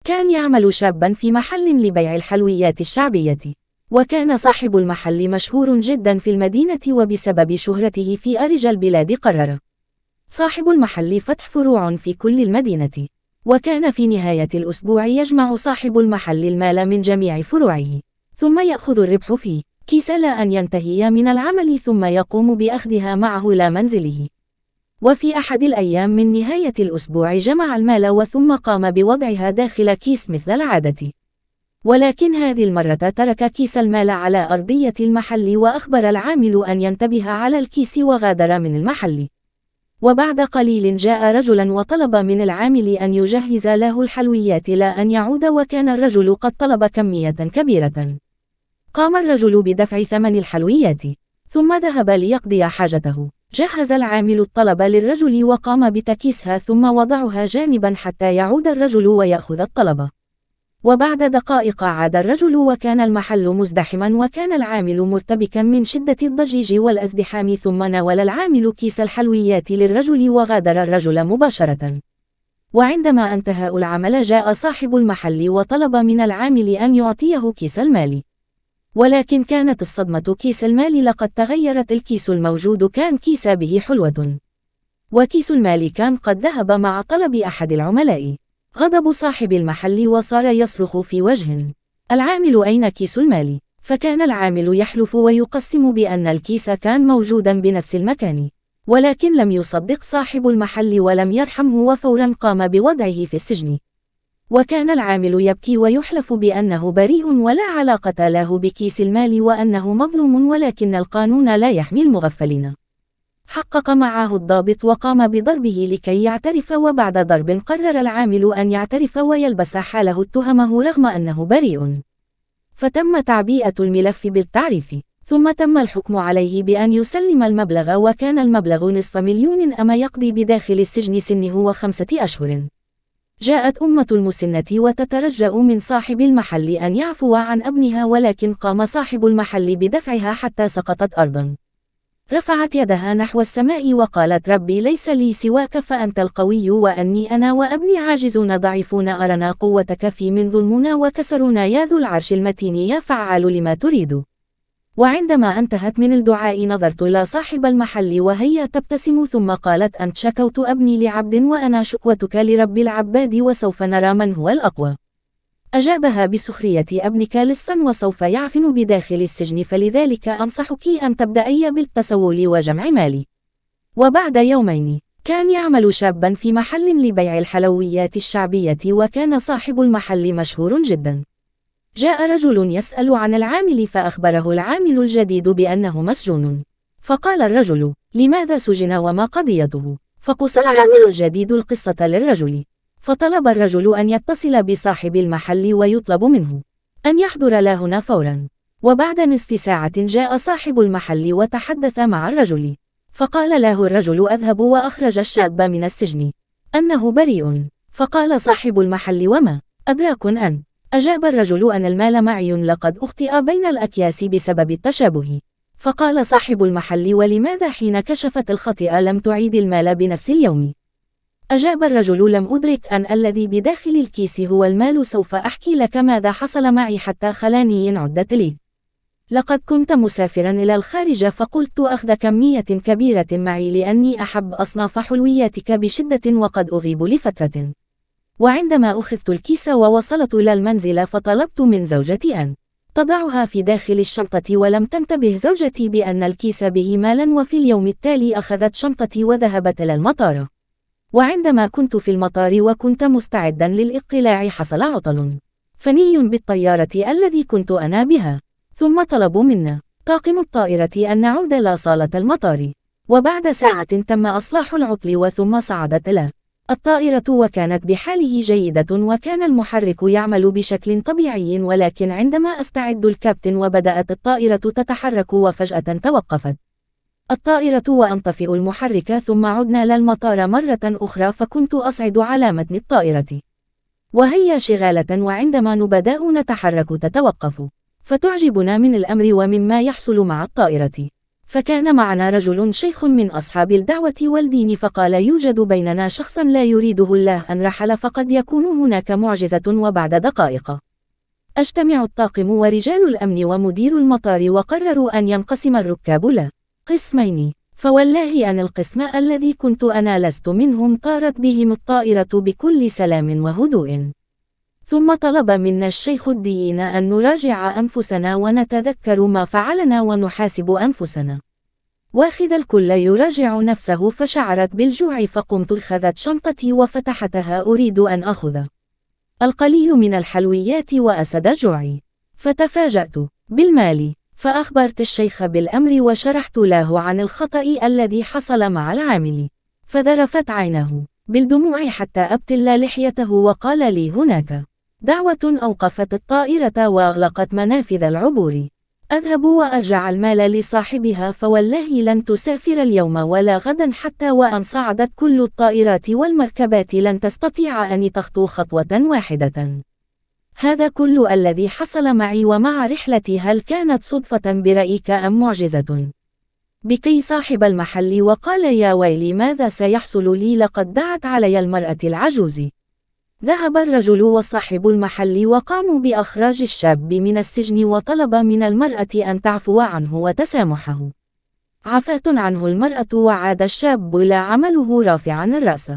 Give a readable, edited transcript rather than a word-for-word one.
كان يعمل شابا في محل لبيع الحلويات الشعبية، وكان صاحب المحل مشهور جدا في المدينة، وبسبب شهرته في أرج البلاد قرر صاحب المحل فتح فروع في كل المدينة. وكان في نهاية الأسبوع يجمع صاحب المحل المال من جميع فروعه، ثم يأخذ الربح فيه كيس لا أن ينتهي من العمل، ثم يقوم بأخذها معه إلى منزله. وفي أحد الأيام من نهاية الأسبوع جمع المال وثم قام بوضعها داخل كيس مثل العادة، ولكن هذه المرة ترك كيس المال على أرضية المحل، وأخبر العامل أن ينتبه على الكيس وغادر من المحل. وبعد قليل جاء رجلا وطلب من العامل أن يجهز له الحلويات لا أن يعود، وكان الرجل قد طلب كمية كبيرة. قام الرجل بدفع ثمن الحلويات ثم ذهب ليقضي حاجته. جهز العامل الطلب للرجل وقام بتكيسها ثم وضعها جانبا حتى يعود الرجل ويأخذ الطلب. وبعد دقائق عاد الرجل وكان المحل مزدحما، وكان العامل مرتبكا من شدة الضجيج والازدحام، ثم ناول العامل كيس الحلويات للرجل وغادر الرجل مباشرة. وعندما انتهى العمل جاء صاحب المحل وطلب من العامل أن يعطيه كيس المال، ولكن كانت الصدمة كيس المال لقد تغيرت. الكيس الموجود كان كيس به حلوة، وكيس المال كان قد ذهب مع طلب أحد العملاء. غضب صاحب المحل وصار يصرخ في وجه العامل: أين كيس المال؟ فكان العامل يحلف ويقسم بأن الكيس كان موجودا بنفس المكان، ولكن لم يصدق صاحب المحل ولم يرحمه، وفورا قام بوضعه في السجن. وكان العامل يبكي ويحلف بأنه بريء ولا علاقة له بكيس المال، وأنه مظلوم، ولكن القانون لا يحمي المغفلين. حقق معه الضابط وقام بضربه لكي يعترف، وبعد ضرب قرر العامل أن يعترف ويلبس حاله اتهمه رغم أنه بريء. فتم تعبئة الملف بالتعريف، ثم تم الحكم عليه بأن يسلم المبلغ، وكان المبلغ $500,000، أما يقضي بداخل السجن سنه 5 أشهر. جاءت أمة المسنة وتترجأ من صاحب المحل أن يعفو عن ابنها، ولكن قام صاحب المحل بدفعها حتى سقطت أرضا. رفعت يدها نحو السماء وقالت: ربي ليس لي سواك، فأنت القوي، وأني أنا وأبني عاجزون ضعيفون، أرنا قوتك في من ظلمنا وكسرونا يا ذو العرش المتين يا فعال لما تريد. وعندما انتهت من الدعاء نظرت إلى صاحب المحل وهي تبتسم، ثم قالت: أنت شكوت ابني لعبد، وأنا شكوتك لرب العباد، وسوف نرى من هو الأقوى. أجابها بسخرية: ابنك لصا وسوف يعفن بداخل السجن، فلذلك أنصحك أن تبدأي بالتسول وجمع مالي. وبعد يومين كان يعمل شابا في محل لبيع الحلويات الشعبية، وكان صاحب المحل مشهور جدا. جاء رجل يسأل عن العامل، فأخبره العامل الجديد بأنه مسجون. فقال الرجل: لماذا سجن وما قضيته؟ فقص العامل الجديد القصة للرجل. فطلب الرجل أن يتصل بصاحب المحل ويطلب منه أن يحضر له هنا فورا. وبعد نصف ساعة جاء صاحب المحل وتحدث مع الرجل، فقال له الرجل: أذهب وأخرج الشاب من السجن، أنه بريء. فقال صاحب المحل: وما أدراك أن؟ أجاب الرجل: أن المال معي، لقد أخطئ بين الأكياس بسبب التشابه. فقال صاحب المحل: ولماذا حين كشفت الخطأ لم تعيد المال بنفس اليوم؟ أجاب الرجل: لم أدرك أن الذي بداخل الكيس هو المال، سوف أحكي لك ماذا حصل معي حتى خلاني عدت لي. لقد كنت مسافرا إلى الخارج، فقلت أخذ كمية كبيرة معي لأني أحب أصناف حلوياتك بشدة، وقد أغيب لفترة. وعندما أخذت الكيس ووصلت إلى المنزل فطلبت من زوجتي أن تضعها في داخل الشنطة، ولم تنتبه زوجتي بأن الكيس به مالا. وفي اليوم التالي أخذت شنطتي وذهبت إلى المطار. وعندما كنت في المطار وكنت مستعدا للإقلاع حصل عطل فني بالطيارة الذي كنت أنا بها، ثم طلبوا منا طاقم الطائرة أن نعود إلى صالة المطار. وبعد ساعة تم إصلاح العطل، وثم صعدت إلى الطائرة وكانت بحاله جيدة، وكان المحرك يعمل بشكل طبيعي، ولكن عندما أستعد الكابتن وبدأت الطائرة تتحرك وفجأة توقفت الطائرة وأنطفئ المحرك، ثم عدنا للمطار مرة أخرى، فكنت أصعد على متن الطائرة وهي شغالة، وعندما نبدأ نتحرك تتوقف، فتعجبنا من الأمر ومما يحصل مع الطائرة. فكان معنا رجل شيخ من أصحاب الدعوة والدين فقال يوجد بيننا شخصا لا يريده الله أن رحل فقد يكون هناك معجزة. وبعد دقائق اجتمع الطاقم ورجال الأمن ومدير المطار وقرروا أن ينقسم الركاب له قسمين، فوالله أن القسم الذي كنت أنا لست منهم طارت بهم الطائرة بكل سلام وهدوء. ثم طلب منا الشيخ الدين أن نراجع أنفسنا ونتذكر ما فعلنا ونحاسب أنفسنا. واخذ الكل يراجع نفسه فشعرت بالجوع فقمت أخذت شنطتي وفتحتها أريد أن أخذ القليل من الحلويات وأسد جوعي، فتفاجأت بالمال، فأخبرت الشيخ بالأمر وشرحت له عن الخطأ الذي حصل مع العامل، فذرفت عينه بالدموع حتى أبتل لحيته وقال لي هناك دعوة أوقفت الطائرة وأغلقت منافذ العبور، أذهب وأرجع المال لصاحبها فوالله لن تسافر اليوم ولا غدا حتى وأن صعدت كل الطائرات والمركبات لن تستطيع أن تخطو خطوة واحدة. هذا كل الذي حصل معي ومع رحلتي، هل كانت صدفة برأيك أم معجزة؟ بكي صاحب المحل وقال يا ويلي ماذا سيحصل لي، لقد دعت علي المرأة العجوز. ذهب الرجل وصاحب المحل وقاموا بإخراج الشاب من السجن وطلب من المرأة أن تعفو عنه وتسامحه. عفت عنه المرأة وعاد الشاب إلى عمله رافعا الرأس.